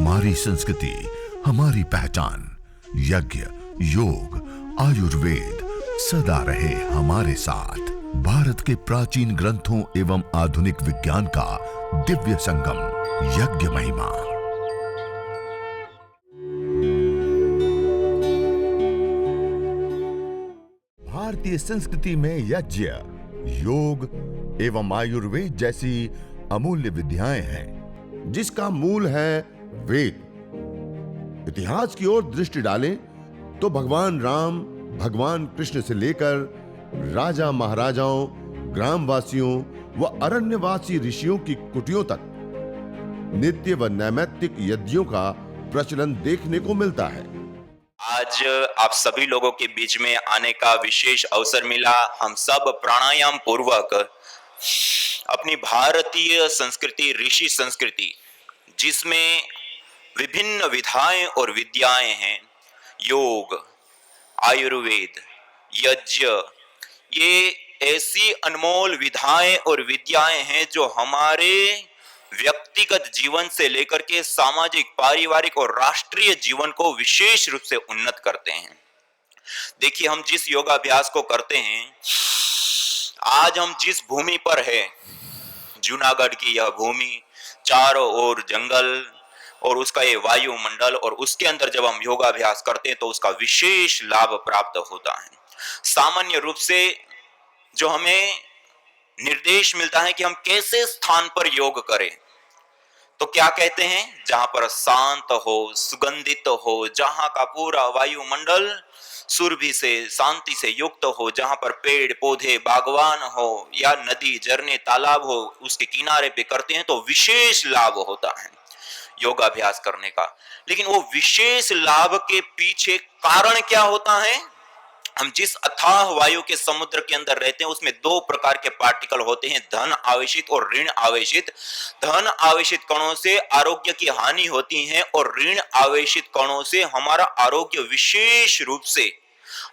हमारी संस्कृति, हमारी पहचान। यज्ञ, योग, आयुर्वेद सदा रहे हमारे साथ। भारत के प्राचीन ग्रंथों एवं आधुनिक विज्ञान का दिव्य संगम, यज्ञ महिमा। भारतीय संस्कृति में यज्ञ, योग एवं आयुर्वेद जैसी अमूल्य विद्याएं हैं, जिसका मूल है वेद। इतिहास की ओर दृष्टि डालें तो भगवान राम, भगवान कृष्ण से लेकर राजा महाराजाओं, ग्रामवासियों व अरण्यवासी ऋषियों की कुटियों तक नित्य व नैमित्तिक यज्ञों का प्रचलन देखने को मिलता है। आज आप सभी लोगों के बीच में आने का विशेष अवसर मिला। हम सब प्राणायाम पूर्वक अपनी भारतीय संस्कृति, ऋषि संस्कृति, जिसमें विभिन्न विधाएं और विद्याएं हैं, योग, आयुर्वेद, यज्ञ, ये ऐसी अनमोल विधाएं और विद्याएं हैं जो हमारे व्यक्तिगत जीवन से लेकर के सामाजिक, पारिवारिक और राष्ट्रीय जीवन को विशेष रूप से उन्नत करते हैं। देखिए, हम जिस योगाभ्यास को करते हैं, आज हम जिस भूमि पर है, जूनागढ़ की यह भूमि, चारों ओर जंगल और उसका ये वायुमंडल, और उसके अंदर जब हम योगाभ्यास करते हैं तो उसका विशेष लाभ प्राप्त होता है। सामान्य रूप से जो हमें निर्देश मिलता है कि हम कैसे स्थान पर योग करें, तो क्या कहते हैं, जहां पर शांत हो, सुगंधित हो, जहां का पूरा वायुमंडल सुरभि से, शांति से युक्त हो, जहां पर पेड़ पौधे, बागवान हो या नदी, झरने, तालाब हो, उसके किनारे पे करते हैं तो विशेष लाभ होता है योगाभ्यास करने का। लेकिन वो विशेष लाभ के पीछे कारण क्या होता है? हम जिस अथाह वायु के समुद्र के अंदर रहते हैं, उसमें दो प्रकार के पार्टिकल होते हैं, धन आवेशित और ऋण आवेशित। धन आवेशित कणों से आरोग्य की हानि होती है और ऋण आवेशित कणों से हमारा आरोग्य विशेष रूप से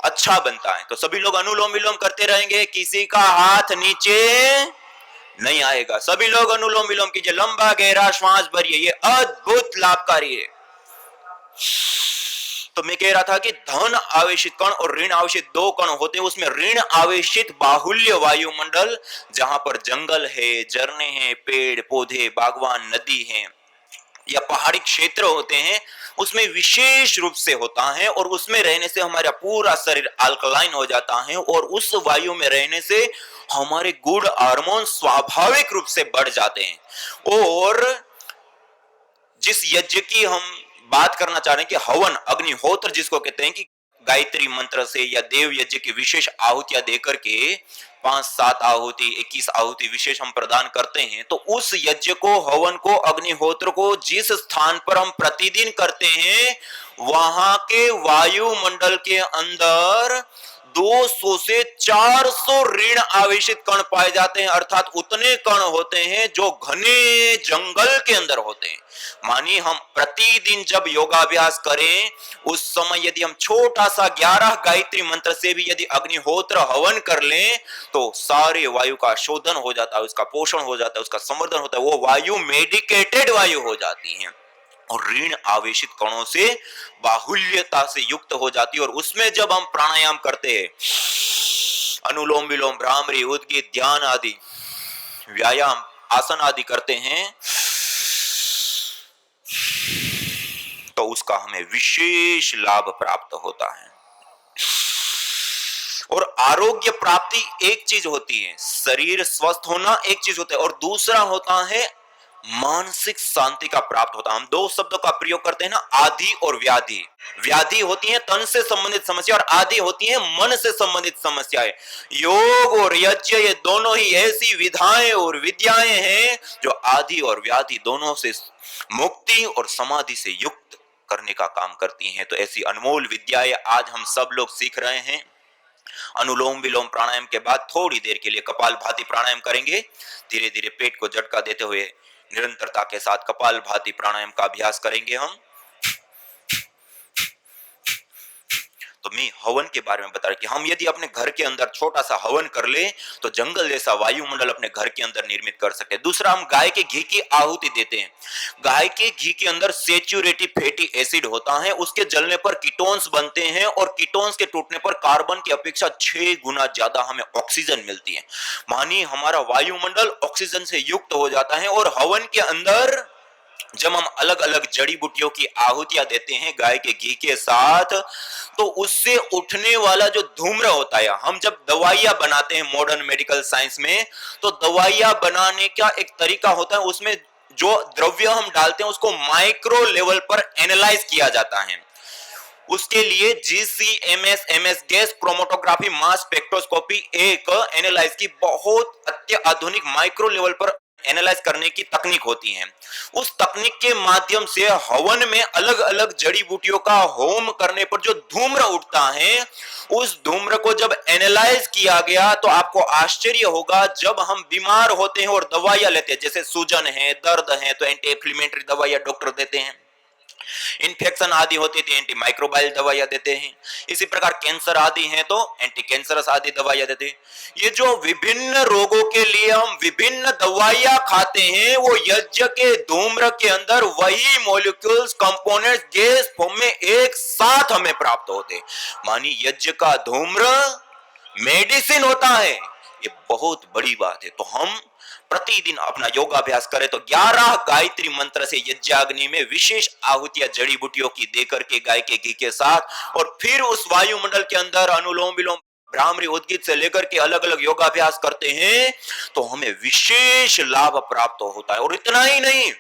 अच्छा बनता है। तो सभी लोग अनुलोम विलोम करते रहेंगे, किसी का हाथ नीचे नहीं आएगा। सभी लोग अनुलोम विलोम कीजिए, लंबा गहरा श्वास भरिए, ये अद्भुत लाभकारी है। तो मैं कह रहा था कि धन आवेशित कण और ऋण आवेशित दो कण होते हैं। उसमें ऋण आवेशित बाहुल्य वायुमंडल, जहां पर जंगल है, झरने हैं, पेड़ पौधे, बागवान, नदी है या पहाड़ी क्षेत्र होते हैं, उसमें विशेष रूप से होता है और उसमें रहने से हमारा पूरा शरीर अल्कलाइन हो जाता है और उस वायु में रहने से हमारे गुड हार्मोन स्वाभाविक रूप से बढ़ जाते हैं। और जिस यज्ञ की हम बात करना चाह रहे हैं कि हवन, अग्निहोत्र जिसको कहते हैं, कि गायत्री मंत्र से या देव यज्ञ की विशेष आहुतियां देकर के 5-7 आहुति, 21 आहुति विशेष हम प्रदान करते हैं, तो उस यज्ञ को, हवन को, अग्निहोत्र को जिस स्थान पर हम प्रतिदिन करते हैं, वहां के वायुमंडल के अंदर 200 से 400 ऋण आवेशित कण पाए जाते हैं। अर्थात उतने कण होते हैं जो घने जंगल के अंदर होते हैं। मानिए हम प्रतिदिन जब योगाभ्यास करें, उस समय यदि हम छोटा सा 11 गायत्री मंत्र से भी यदि अग्निहोत्र हवन कर लें, तो सारे वायु का शोधन हो जाता है, उसका पोषण हो जाता है, उसका संवर्धन होता है। वो वायु मेडिकेटेड वायु हो जाती है और ऋण आवेशित कणों से बाहुल्यता से युक्त हो जाती है। और उसमें जब हम प्राणायाम करते हैं, अनुलोम विलोम, भ्रामरी, उद्गीत, ध्यान आदि व्यायाम, आसन आदि करते हैं, तो उसका हमें विशेष लाभ प्राप्त होता है। और आरोग्य प्राप्ति एक चीज होती है, शरीर स्वस्थ होना एक चीज होता है, और दूसरा होता है मानसिक शांति का प्राप्त होता है। हम दो शब्दों का प्रयोग करते हैं ना, आदि और व्याधि। व्याधि होती है तन से संबंधित समस्या और आदि होती है मन से संबंधित समस्याएं। योग और यज्ञ, ये दोनों ही ऐसी विधाएं और विद्याएं हैं जो आदि और व्याधि दोनों से मुक्ति और समाधि से युक्त करने का काम करती हैं। तो ऐसी अनमोल विद्याएं आज हम सब लोग सीख रहे हैं। अनुलोम विलोम प्राणायाम के बाद थोड़ी देर के लिए कपालभाति प्राणायाम करेंगे। धीरे धीरे पेट को झटका देते हुए निरंतरता के साथ कपालभाति प्राणायाम का अभ्यास करेंगे हम। तो मैं हवन के बारे में बता रहा कि हम यदि अपने घर के अंदर छोटा सा हवन कर ले तो जंगल जैसा वायुमंडल अपने घर के अंदर निर्मित कर सकते हैं। दूसरा, हम गाय के घी की आहुति देते हैं। गाय के घी के अंदर सेचुरेटिव फैटी एसिड होता है, उसके जलने पर कीटोन्स बनते हैं और कीटोन्स के टूटने पर कार्बन की अपेक्षा 6 गुना ज्यादा हमें ऑक्सीजन मिलती है। मानिए हमारा वायुमंडल ऑक्सीजन से युक्त हो जाता है। और हवन के अंदर जब हम अलग अलग जड़ी बूटियों की आहुतियां देते हैं गाय के घी के साथ, तो उससे उठने वाला जो धूम्र होता है, हम जब दवाइयां बनाते हैं मॉडर्न मेडिकल साइंस में, तो दवाइयां बनाने का एक तरीका होता है, उसमें जो द्रव्य हम डालते हैं उसको माइक्रो लेवल पर एनालाइज किया जाता है। उसके लिए GCMS MS gas chromatography mass spectroscopy एक एनालाइज की बहुत अत्याधुनिक माइक्रो लेवल पर एनालाइज करने की तकनीक होती है। उस तकनीक के माध्यम से हवन में अलग अलग जड़ी बूटियों का होम करने पर जो धूम्र उठता है, उस धूम्र को जब एनालाइज किया गया तो आपको आश्चर्य होगा, जब हम बीमार होते हैं और दवाइयां लेते हैं, जैसे सूजन है, दर्द है, तो एंटी इंफ्लेमेटरी दवाइयां डॉक्टर देते हैं। इन्फेक्शन आदि होती थी एंटी माइक्रोबाइल दवाइयां देते हैं। इसी प्रकार कैंसर आदि हैं तो एंटी कैंसरस आदि दवाइयां देते हैं। ये जो विभिन्न रोगों के लिए हम विभिन्न दवाइयां खाते हैं, वो यज्ञ के धूम्र के अंदर वही मॉलिक्यूल्स कंपोनेंट्स गैस फॉर्म में एक साथ हमें प्राप्त होते हैं। मानी यज्ञ का धूम्र मेडिसिन होता है, ये बहुत बड़ी बात है। तो हम प्रतिदिन अपना योगाभ्यास करें तो 11 गायत्री मंत्र से यज्ञाग्नि में विशेष आहुतियां जड़ी बूटियों की देकर के गाय के घी के साथ, और फिर उस वायुमंडल के अंदर अनुलोम विलोम भ्रामरी उद्गीत से लेकर के अलग अलग योगाभ्यास करते हैं, तो हमें विशेष लाभ प्राप्त होता है। और इतना ही नहीं,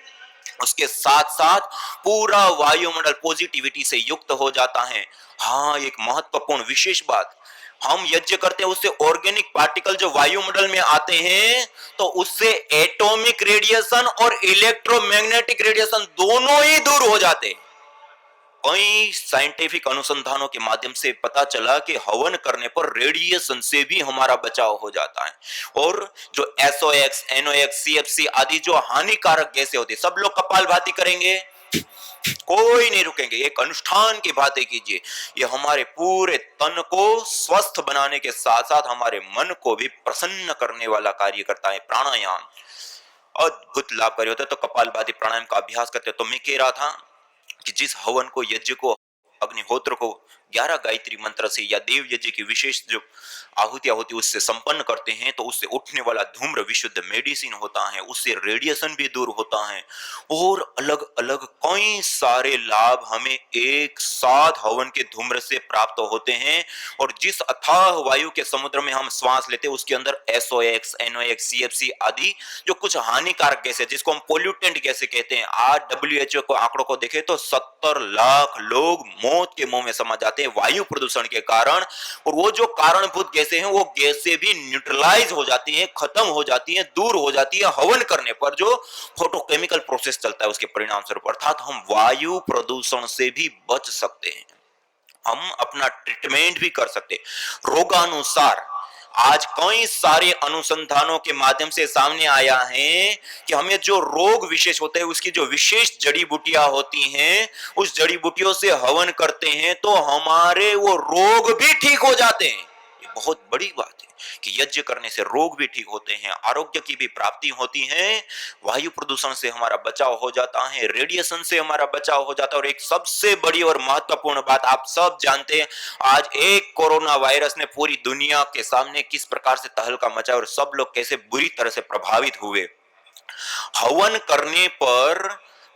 उसके साथ साथ पूरा वायुमंडल पॉजिटिविटी से युक्त हो जाता है। हाँ, एक महत्वपूर्ण विशेष बात, हम यज्ञ करते हैं उससे ऑर्गेनिक पार्टिकल जो वायुमंडल में आते हैं, तो उससे एटॉमिक रेडिएशन और इलेक्ट्रोमैग्नेटिक रेडिएशन दोनों ही दूर हो जाते हैं। कई साइंटिफिक अनुसंधानों के माध्यम से पता चला कि हवन करने पर रेडिएशन से भी हमारा बचाव हो जाता है। और जो एसओएक्स, एनओएक्स, सीएफसी आदि जो हानिकारक गैसें होती है, सब लोग कपालभाति करेंगे, कोई नहीं रुकेंगे, एक अनुष्ठान की बातें कीजिए। ये हमारे पूरे तन को स्वस्थ बनाने के साथ साथ हमारे मन को भी प्रसन्न करने वाला कार्य करता है। प्राणायाम अद्भुत लाभकारी होता है। तो कपालभाति प्राणायाम का अभ्यास करते, तो मैं कह रहा था कि जिस हवन को, यज्ञ को, अग्निहोत्र को 11 गायत्री मंत्र से या देव यज्ञ की विशेष जो आहुतियां होती है उससे संपन्न करते हैं, तो उससे उठने वाला धूम्र विशुद्ध मेडिसिन होता है, उससे रेडिएशन भी दूर होता है, और अलग अलग कई सारे लाभ हमें एक साथ हवन के धूम्र से प्राप्त होते हैं। और जिस अथाह वायु के समुद्र में हम श्वास लेते हैं, उसके अंदर एसओएक्स, एनओएक्स, सीएफसी आदि जो कुछ हानिकारक गैसें, जिसको हम पोल्यूटेंट गैसें कहते हैं, आज डब्ल्यूएचओ को आंकड़ों को देखें तो 70 लाख लोग मौत के मुंह में समा जाते हैं वायु प्रदूषण के कारण। और वो जो कारणभूत गैसें हैं, वो गैसें भी न्यूट्रलाइज हो जाती हैं, खत्म हो जाती हैं, दूर हो जाती है हवन करने पर जो फोटोकेमिकल प्रोसेस चलता है उसके परिणाम स्वरूप। अर्थात हम वायु प्रदूषण से भी बच सकते हैं, हम अपना ट्रीटमेंट भी कर सकते हैं रोगानुसार। आज कई सारे अनुसंधानों के माध्यम से सामने आया है कि हमें जो रोग विशेष होते हैं, उसकी जो विशेष जड़ी बूटियां होती हैं, उस जड़ी बूटियों से हवन करते हैं तो हमारे वो रोग भी ठीक हो जाते हैं। ये बहुत बड़ी बात है कि यज्ञ करने से रोग भी ठीक होते हैं, आरोग्य की भी प्राप्ति होती है, वायु प्रदूषण से हमारा बचाव हो जाता है, रेडिएशन से हमारा बचाव हो जाता है। और एक सबसे बड़ी और महत्वपूर्ण बात, आप सब जानते हैं, आज एक कोरोना वायरस ने पूरी दुनिया के सामने किस प्रकार से तहलका मचाया और सब लोग कैसे बुरी तरह से प्रभावित हुए। हवन करने पर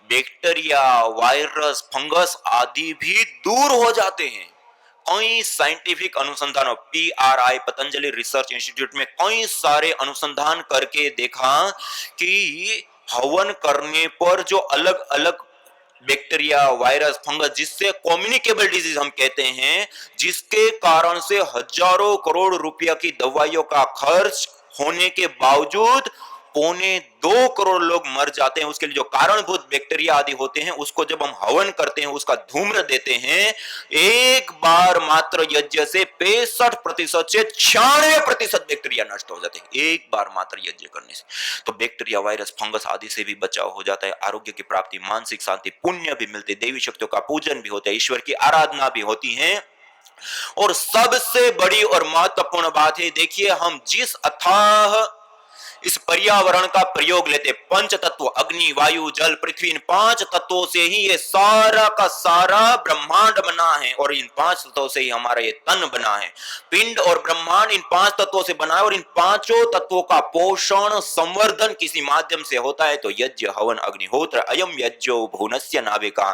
बैक्टीरिया, वायरस, फंगस आदि भी दूर हो जाते हैं। कई साइंटिफिक अनुसंधान, पीआरआई पतंजलि रिसर्च इंस्टीट्यूट में कई सारे अनुसंधान करके देखा कि हवन करने पर जो अलग अलग बैक्टीरिया, वायरस, फंगस, जिससे कम्युनिकेबल डिजीज हम कहते हैं, जिसके कारण से हजारों करोड़ रुपया की दवाइयों का खर्च होने के बावजूद 1.25 करोड़ लोग मर जाते हैं, उसके लिए जो कारणभूत बैक्टीरिया आदि होते हैं, उसको जब हम हवन करते हैं, उसका धूम्र देते हैं, एक बार मात्र यज्ञ से 65% से 96% बैक्टीरिया नष्ट हो जाते हैं, एक बार मात्र यज्ञ करने से। तो बैक्टीरिया, वायरस, फंगस आदि से भी बचाव हो जाता है, आरोग्य की प्राप्ति, मानसिक शांति, पुण्य भी मिलते, देवी शक्तियों का पूजन भी होता है, ईश्वर की आराधना भी होती है। और सबसे बड़ी और महत्वपूर्ण बात है, देखिए हम जिस अथाह इस पर्यावरण का प्रयोग लेते, पंच तत्व अग्नि वायु जल पृथ्वी, इन 5 तत्वों से ही ये सारा का सारा ब्रह्मांड बना है और इन 5 तत्वों से ही हमारा ये तन बना है। पिंड और ब्रह्मांड इन 5 तत्वों से बना है और इन 5 तत्वों का पोषण संवर्धन किसी माध्यम से होता है, तो यज्ञ हवन अग्निहोत्र अयम यज्ञो भुवनस्य नाविका।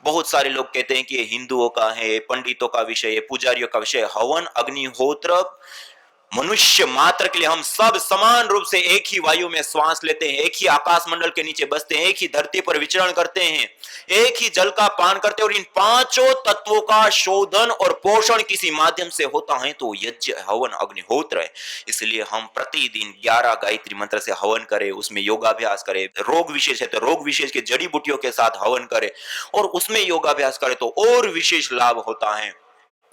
बहुत सारे लोग कहते हैं कि ये हिंदुओं का है, पंडितों का विषय है, पुजारियों का विषय। हवन अग्निहोत्र मनुष्य मात्र के लिए, हम सब समान रूप से एक ही वायु में श्वास लेते हैं, एक ही आकाश मंडल के नीचे बसते हैं, एक ही धरती पर विचरण करते हैं, एक ही जल का पान करते हैं और इन 5 तत्वों का शोधन और पोषण किसी माध्यम से होता है, तो यज्ञ हवन अग्निहोत्र है। इसलिए हम प्रतिदिन 11 गायत्री मंत्र से हवन करें, उसमें योगाभ्यास करें। रोग विशेष है तो रोग विशेष के जड़ी बूटियों के साथ हवन करें और उसमें योगाभ्यास करें तो और विशेष लाभ होता है।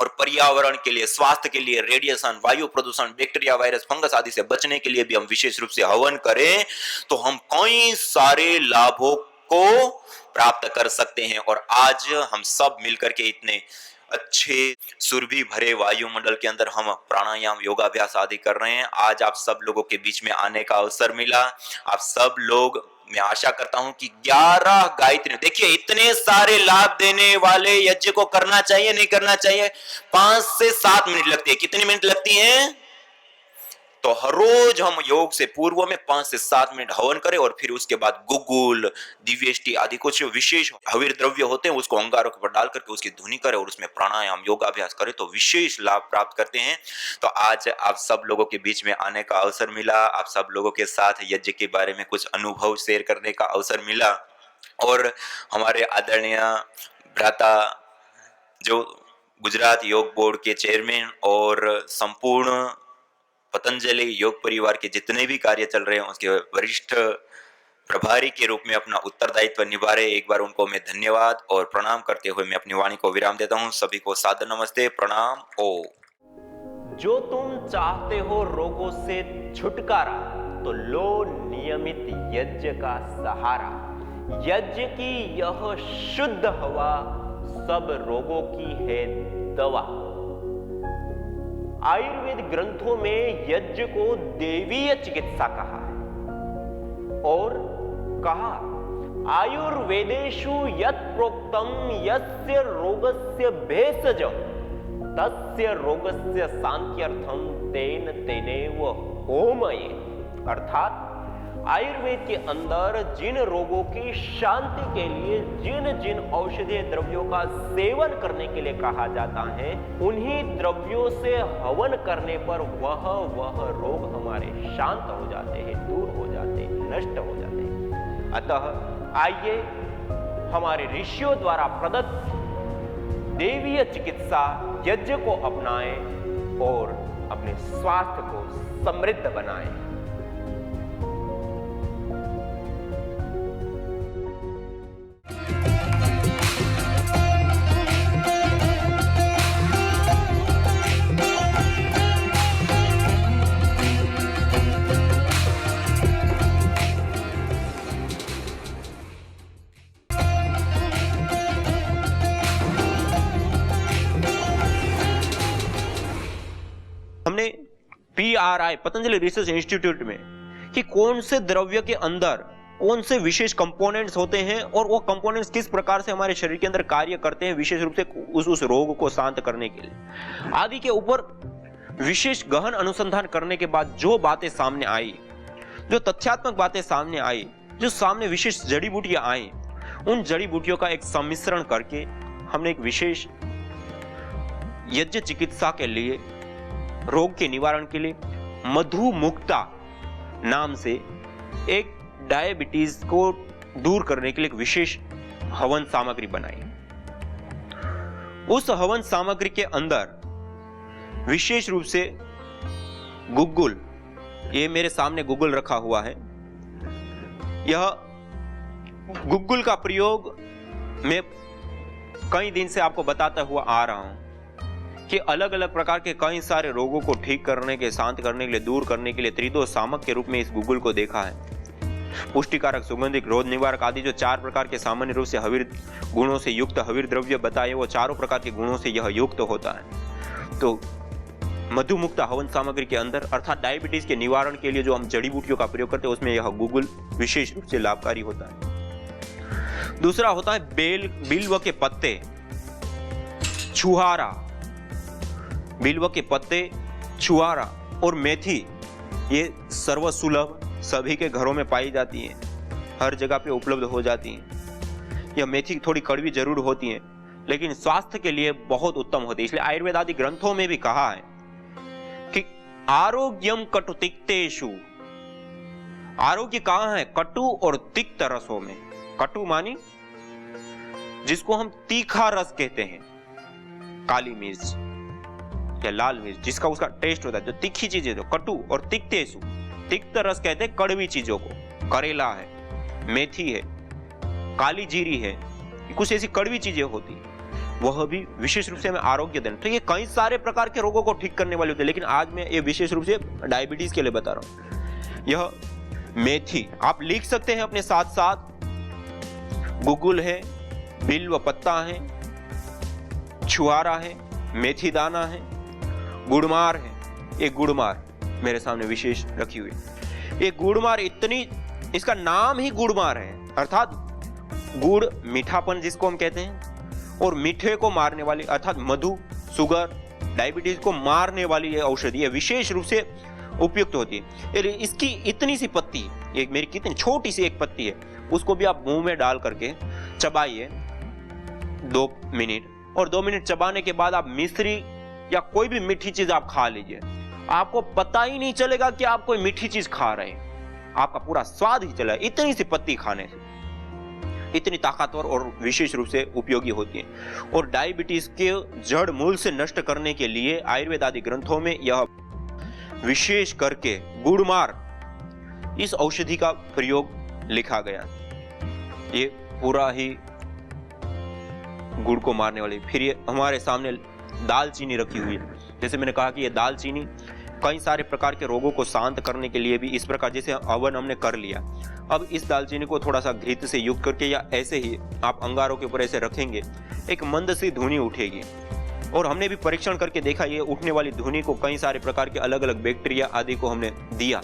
और पर्यावरण के लिए, स्वास्थ्य के लिए, रेडिएशन, वायु प्रदूषण, बैक्टीरिया, वायरस, फंगस आदि से बचने के लिए भी हम विशेष रूप से हवन करें तो हम कई सारे लाभों को प्राप्त कर सकते हैं। और आज हम सब मिलकर के इतने अच्छे सुरभि भरे वायुमंडल के अंदर हम प्राणायाम योगाभ्यास आदि कर रहे हैं। आज आप सब लोगों के बीच में आने का अवसर मिला। आप सब लोग, मैं आशा करता हूं कि 11 गायत्री, देखिए इतने सारे लाभ देने वाले यज्ञ को करना चाहिए नहीं करना चाहिए? 5 से 7 मिनट लगती है। कितनी मिनट लगती हैं? तो हर रोज हम योग से पूर्व में 5 से 7 मिनट हवन करें और फिर उसके बाद गुगुल, दिव्यष्टि आदि कुछ विशेष हविर द्रव्य होते हैं, उसको अंगारों के ऊपर डाल करके उसकी धुनी करें और उसमें प्राणायाम योगाभ्यास करें तो विशेष लाभ प्राप्त करते हैं। तो आज आप सब लोगों के बीच में आने का अवसर मिला, आप सब लोगों के साथ यज्ञ के बारे में कुछ अनुभव शेयर करने का अवसर मिला और हमारे आदरणीय भ्राता जो गुजरात योग बोर्ड के चेयरमैन और संपूर्ण पतंजलि योग परिवार के जितने भी कार्य चल रहे हैं उसके वरिष्ठ प्रभारी के रूप में अपना उत्तरदायित्व निभा रहे, एक बार उनको मैं धन्यवाद और प्रणाम करते हुए मैं अपनी वाणी को विराम देता हूं। सभी को सादर नमस्ते, प्रणाम। ओ जो तुम चाहते हो रोगों से छुटकारा तो लो नियमित यज्ञ का सहारा। यज्ञ की यह शुद्ध हवा सब रोगों की है दवा। आयुर्वेद ग्रंथों में यज्ञ को देवीय चिकित्सा कहा है और कहा आयुर्वेदेषु यत् प्रोक्तम यस्य रोगस्य भेषजम तस्य रोगस्य शांत्यर्थम तेन तेनेव होमये। अर्थात आयुर्वेद के अंदर जिन रोगों की शांति के लिए जिन जिन औषधीय द्रव्यों का सेवन करने के लिए कहा जाता है, उन्हीं द्रव्यों से हवन करने पर वह रोग हमारे शांत हो जाते हैं, दूर हो जाते हैं, नष्ट हो जाते हैं। अतः आइए हमारे ऋषियों द्वारा प्रदत्त देवीय चिकित्सा यज्ञ को अपनाएं और अपने स्वास्थ्य को समृद्ध बनाएं। हमने PRI पतंजलि रिसर्च इंस्टीट्यूट में कि कौन से द्रव्य के अंदर कौन से विशेष कंपोनेंट्स होते हैं और वो कंपोनेंट्स किस प्रकार से हमारे शरीर के अंदर कार्य करते हैं विशेष रूप से उस रोग को शांत करने के लिए आदि के ऊपर विशेष गहन अनुसंधान करने के बाद जो बातें सामने आई, जो तथ्यात्मक बातें सामने आई, जो सामने विशेष जड़ी बूटियां आई, उन जड़ी बूटियों का एक सम्मिश्रण करके हमने एक विशेष यज्ञ चिकित्सा के लिए, रोग के निवारण के लिए मधुमुक्ता नाम से एक डायबिटीज को दूर करने के लिए एक विशेष हवन सामग्री बनाई। उस हवन सामग्री के अंदर विशेष रूप से गुग्गुल, ये मेरे सामने गुग्गुल रखा हुआ है, यह गुग्गुल का प्रयोग मैं कई दिन से आपको बताता हुआ आ रहा हूं कि अलग अलग प्रकार के कई सारे रोगों को ठीक करने के, शांत करने के लिए, दूर करने के लिए त्रिदोष सामक के रूप में इस गुग्गुल को देखा है। पुष्टिकारक, सुगंधित, रोग निवारक आदि जो 4 प्रकार के सामान्य रूप से हवीर गुणों से युक्त हवीर द्रव्य बताए, वो चारों प्रकार के गुणों से यह युक्त होता है। तो मधुमुक्त हवन सामग्री के अंदर अर्थात डायबिटीज के निवारण के लिए जो हम जड़ी बूटियों का प्रयोग करते हैं, उसमें यह गुगुल विशेष रूप से लाभकारी होता है। दूसरा होता है बिल्व के पत्ते, छुहारा, बिल्व के पत्ते, छुहारा और मेथी, ये सर्वसुलभ सभी के घरों में पाई जाती है, हर जगह पे उपलब्ध हो जाती है। यह मेथी थोड़ी कड़वी जरूर होती है, लेकिन स्वास्थ्य के लिए बहुत उत्तम होती है। इसलिए आयुर्वेद आदि ग्रंथों में भी कहा है कि आरोग्यम कटु तिक्तेषु, आरोग्य कहां है? कटु और तिक्त रसों में। कटु मानी जिसको हम तीखा रस कहते हैं, काली मिर्च या लाल मिर्च, जिसका उसका टेस्ट होता है, जो तीखी चीजें, जो कटु, और तिक्तेषु, तिक्त रस कहते हैं कड़वी चीजों को। करेला है, मेथी है, काली जीरी है, कुछ ऐसी कड़वी चीजें होती, वह भी विशेष रूप से हमें आरोग्य देना। तो ये कई सारे प्रकार के रोगों को ठीक करने वाले होते हैं, लेकिन आज मैं ये विशेष रूप से डायबिटीज के लिए बता रहा हूं। यह मेथी आप लिख सकते हैं अपने साथ साथ, गुगुल है, बिल्व पत्ता है, छुहारा है, मेथी दाना है, गुड़मार है। ये गुड़मार मेरे सामने विशेष रखी हुई, ये गुड़मार इतनी, इसका नाम ही गुड़मार है, अर्थात गुड़ मीठापन जिसको हम कहते हैं, और मीठे को मारने वाली अर्थात मधु, शुगर, डायबिटीज को मारने वाली ये औषधि विशेष रूप से उपयुक्त होती है। इसकी इतनी सी पत्ती, एक मेरी कितनी छोटी सी एक पत्ती है, उसको भी आप मुंह में डाल करके चबाइए 2 मिनट, और 2 मिनट चबाने के बाद आप मिश्री या कोई भी मीठी चीज आप खा लीजिए, आपको पता ही नहीं चलेगा कि आप कोई मीठी चीज खा रहे हैं, आपका पूरा स्वाद ही चला। इतनी सी पत्ती खाने से इतनी ताकतवर और विशेष रूप से उपयोगी होती है। और डायबिटीज के जड़ मूल से नष्ट करने के लिए आयुर्वेद आदि ग्रंथों में यह विशेष करके गुड़मार, इस औषधि का प्रयोग लिखा गया। ये पूरा ही गुड़ को मारने वाली। फिर ये हमारे सामने दालचीनी रखी हुई है। जैसे मैंने कहा कि ये दालचीनी कई सारे प्रकार के रोगों को शांत करने के लिए भी इस प्रकार, जैसे हवन हमने कर लिया, अब इस दालचीनी को थोड़ा सा घृत से युक्त करके या ऐसे ही आप अंगारों के ऊपर ऐसे रखेंगे, एक मंद सी धुनी उठेगी। और हमने भी परीक्षण करके देखा, ये उठने वाली धुनी को कई सारे प्रकार के अलग अलग बैक्टीरिया आदि को हमने दिया,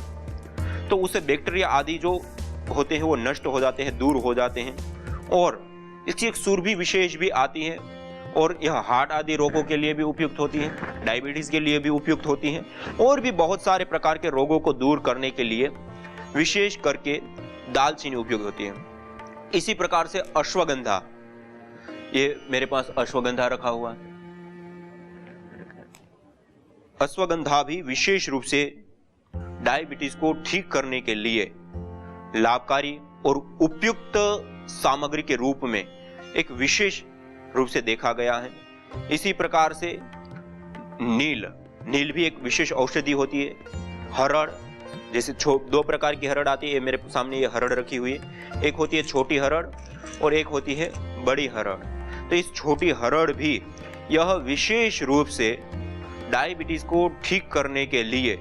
तो उससे बैक्टीरिया आदि जो होते हैं वो नष्ट हो जाते हैं, दूर हो जाते हैं। और इसकी एक सुरभि विशेष भी आती है, और यह हार्ट आदि रोगों के लिए भी उपयुक्त होती है, डायबिटीज के लिए भी उपयुक्त होती है, और भी बहुत सारे प्रकार के रोगों को दूर करने के लिए विशेष करके दालचीनी उपयुक्त होती है। इसी प्रकार से अश्वगंधा, ये मेरे पास अश्वगंधा रखा हुआ है। अश्वगंधा भी विशेष रूप से डायबिटीज को ठीक करने के लिए लाभकारी और उपयुक्त सामग्री के रूप में एक विशेष रूप से देखा गया है। इसी प्रकार से नील भी एक विशेष औषधि होती है। हरड़, जैसे 2 प्रकार की हरड़ आती है, मेरे सामने ये हरड़ रखी हुई है, एक होती है छोटी हरड़ और एक होती है बड़ी हरड़। तो इस छोटी हरड़ भी यह विशेष रूप से डायबिटीज को ठीक करने के लिए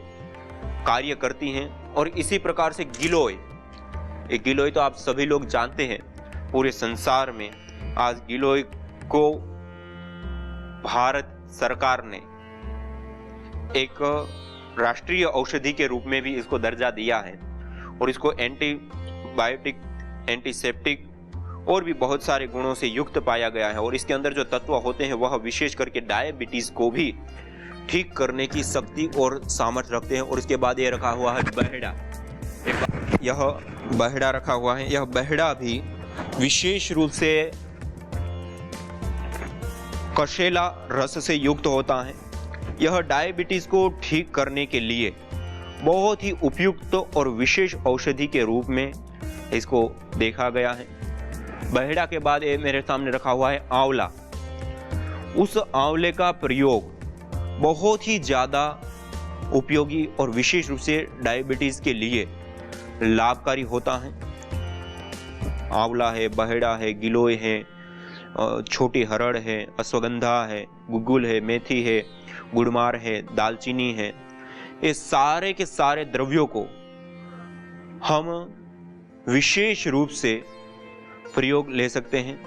कार्य करती हैं। और इसी प्रकार से गिलोय, एक गिलोय तो आप सभी लोग जानते हैं, पूरे संसार में आज गिलोय को भारत सरकार ने एक राष्ट्रीय औषधि के रूप में भी इसको दर्जा दिया है, और इसको एंटीबायोटिक, एंटीसेप्टिक और भी बहुत सारे गुणों से युक्त पाया गया है। और इसके अंदर जो तत्व होते हैं वह विशेष करके डायबिटीज को भी ठीक करने की शक्ति और सामर्थ्य रखते हैं। और इसके बाद ये रखा हुआ है बहेड़ा, यह बहेड़ा रखा हुआ है। यह बहेड़ा भी विशेष रूप से कशेला रस से युक्त होता है। यह डायबिटीज को ठीक करने के लिए बहुत ही उपयुक्त और विशेष औषधि के रूप में इसको देखा गया है। बहेड़ा के बाद ये मेरे सामने रखा हुआ है आंवला। उस आंवले का प्रयोग बहुत ही ज्यादा उपयोगी और विशेष रूप से डायबिटीज के लिए लाभकारी होता है। आंवला है, बहेड़ा है, गिलोय है, छोटी हरड़ है, अश्वगंधा है, गुगुल है, मेथी है, गुड़मार है, दालचीनी है। ये सारे के सारे द्रव्यों को हम विशेष रूप से प्रयोग ले सकते हैं।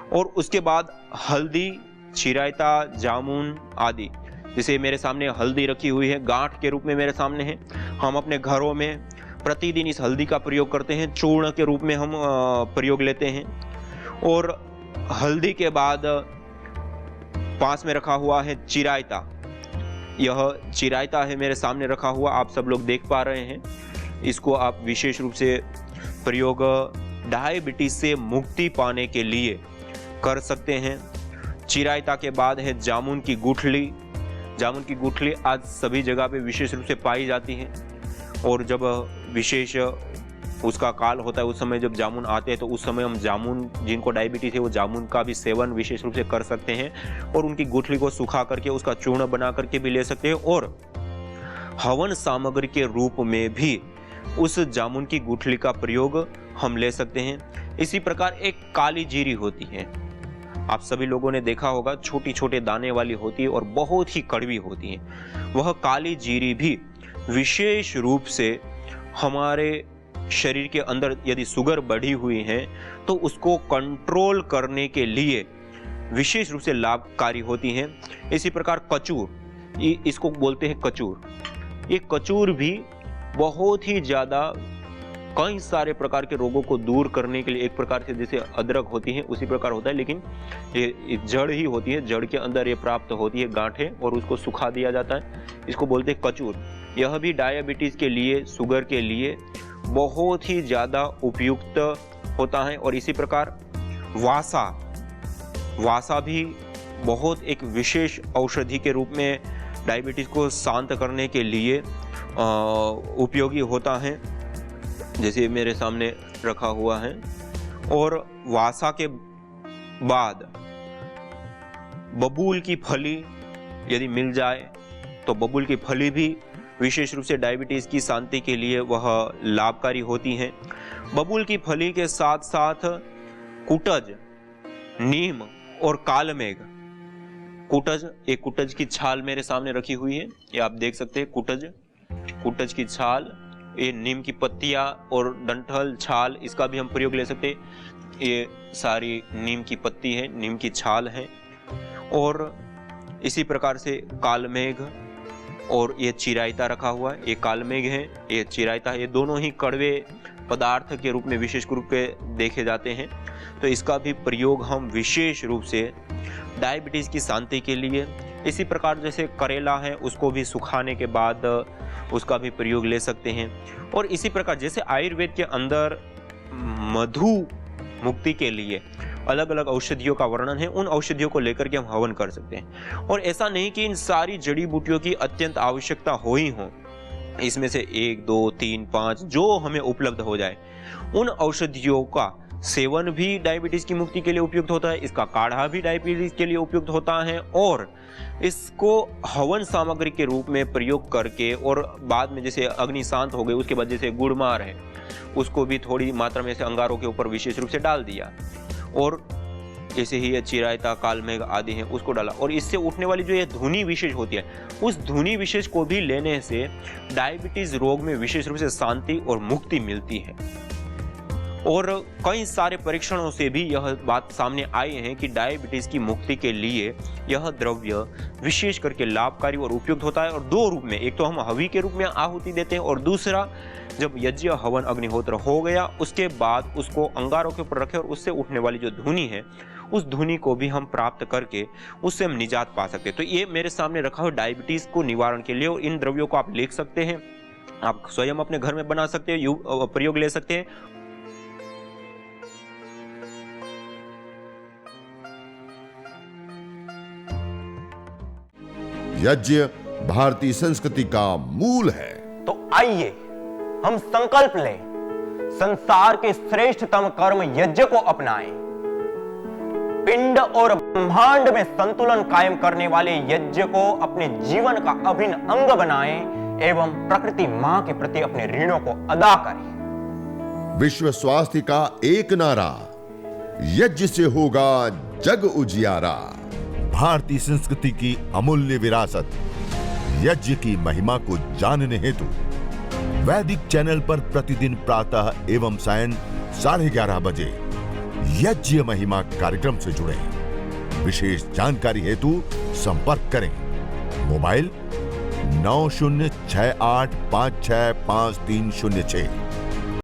और उसके बाद हल्दी, चिरायता, जामुन आदि, जैसे मेरे सामने हल्दी रखी हुई है, गांठ के रूप में मेरे सामने है। हम अपने घरों में प्रतिदिन इस हल्दी का प्रयोग करते हैं, चूर्ण के रूप में हम प्रयोग लेते हैं। और हल्दी के बाद पास में रखा हुआ है चिरायता। यह चिरायता है मेरे सामने रखा हुआ, आप सब लोग देख पा रहे हैं। इसको आप विशेष रूप से प्रयोग डायबिटीज से मुक्ति पाने के लिए कर सकते हैं। चिरायता के बाद है जामुन की गुठली। जामुन की गुठली आज सभी जगह पे विशेष रूप से पाई जाती है, और जब विशेष उसका काल होता है, उस समय जब जामुन आते हैं, तो उस समय हम जामुन, जिनको डायबिटीज है वो जामुन का भी सेवन विशेष रूप से कर सकते हैं। और उनकी गुठली को सुखा करके उसका चूर्ण बना करके भी ले सकते हैं, और हवन सामग्री के रूप में भी उस जामुन की गुठली का प्रयोग हम ले सकते हैं। इसी प्रकार एक काली जीरी होती है, आप सभी लोगों ने देखा होगा, छोटी छोटे दाने वाली होती है और बहुत ही कड़वी होती है। वह काली जीरी भी विशेष रूप से हमारे शरीर के अंदर यदि शुगर बढ़ी हुई है तो उसको कंट्रोल करने के लिए विशेष रूप से लाभकारी होती है। इसी प्रकार कचूर, इसको बोलते हैं कचूर। ये कचूर भी बहुत ही ज्यादा कई सारे प्रकार के रोगों को दूर करने के लिए, एक प्रकार से जैसे अदरक होती है उसी प्रकार होता है, लेकिन ये जड़ ही होती है, जड़ के अंदर ये प्राप्त होती है गांठें, और उसको सुखा दिया जाता है। इसको बोलते हैं कचूर। यह भी डायबिटीज के लिए, शुगर के लिए बहुत ही ज्यादा उपयुक्त होता है। और इसी प्रकार वासा भी बहुत एक विशेष औषधि के रूप में डायबिटीज को शांत करने के लिए उपयोगी होता है, जैसे मेरे सामने रखा हुआ है। और वासा के बाद बबूल की फली यदि मिल जाए तो बबूल की फली भी विशेष रूप से डायबिटीज की शांति के लिए वह लाभकारी होती है। बबूल की फली के साथ साथ कुटज, नीम और कालमेघ। कुटज, एक कुटज की छाल मेरे सामने रखी हुई है, ये आप देख सकते हैं। कुटज की छाल, ये नीम की पत्तियां और डंठल, छाल, इसका भी हम प्रयोग ले सकते हैं। ये सारी नीम की पत्ती है, नीम की छाल है। और इसी प्रकार से कालमेघ और ये चिरायता रखा हुआ है। ये कालमेघ है, ये चिरायता है, ये दोनों ही कड़वे पदार्थ के रूप में विशेष रूप से देखे जाते हैं। तो इसका भी प्रयोग हम विशेष रूप से डायबिटीज की शांति के लिए, इसी प्रकार जैसे करेला है उसको भी सुखाने के बाद उसका भी प्रयोग ले सकते हैं। और इसी प्रकार जैसे आयुर्वेद के अंदर मधु मुक्ति के लिए अलग अलग औषधियों का वर्णन है, उन औषधियों को लेकर के हम हवन कर सकते हैं। और ऐसा नहीं कि इन सारी जड़ी बूटियों की अत्यंत आवश्यकता हो ही हो, इसमें से 1, 2, 3, 5 जो हमें उपलब्ध हो जाए, उन औषधियों का सेवन भी डायबिटीज की मुक्ति के लिए उपयुक्त होता है। इसका काढ़ा भी डायबिटीज के लिए उपयुक्त होता है, और इसको हवन सामग्री के रूप में प्रयोग करके, और बाद में जैसे अग्नि शांत हो गई उसके बाद जैसे गुड़मार है उसको भी थोड़ी मात्रा में से अंगारों के ऊपर विशेष रूप से डाल दिया, और जैसे ही ये चिरायता, कालमेघ आदि हैं उसको डाला, और इससे उठने वाली जो ये धुनी विशेष होती है, उस धुनी विशेष को भी लेने से डायबिटीज रोग में विशेष रूप से शांति और मुक्ति मिलती है। और कई सारे परीक्षणों से भी यह बात सामने आई है कि डायबिटीज की मुक्ति के लिए यह द्रव्य विशेष करके लाभकारी और उपयुक्त होता है। और 2 रूप में, एक तो हम हवि के रूप में आहुति देते हैं, और दूसरा जब यज्ञ, हवन, अग्निहोत्र हो गया उसके बाद उसको अंगारों के ऊपर रखे, और उससे उठने वाली जो धुनी है उस धुनी को भी हम प्राप्त करके उससे हम निजात पा सकते हैं। तो ये मेरे सामने रखा हुआ डायबिटीज को निवारण के लिए, और इन द्रव्यों को आप लिख सकते हैं, आप स्वयं अपने घर में बना सकते हैं, प्रयोग ले सकते हैं। यज्ञ भारतीय संस्कृति का मूल है। तो आइए हम संकल्प लें, संसार के श्रेष्ठतम कर्म यज्ञ को अपनाएं। पिंड और ब्रह्मांड में संतुलन कायम करने वाले यज्ञ को अपने जीवन का अभिन्न अंग बनाएं एवं प्रकृति मां के प्रति अपने ऋणों को अदा करें। विश्व स्वास्थ्य का एक नारा, यज्ञ से होगा जग उजियारा। भारतीय संस्कृति की अमूल्य विरासत, यज्ञ की महिमा को जानने हेतु वैदिक चैनल पर प्रतिदिन प्रातः एवं सायं 11:30 बजे यज्ञ महिमा कार्यक्रम से जुड़े। विशेष जानकारी हेतु संपर्क करें। मोबाइल 9068565306।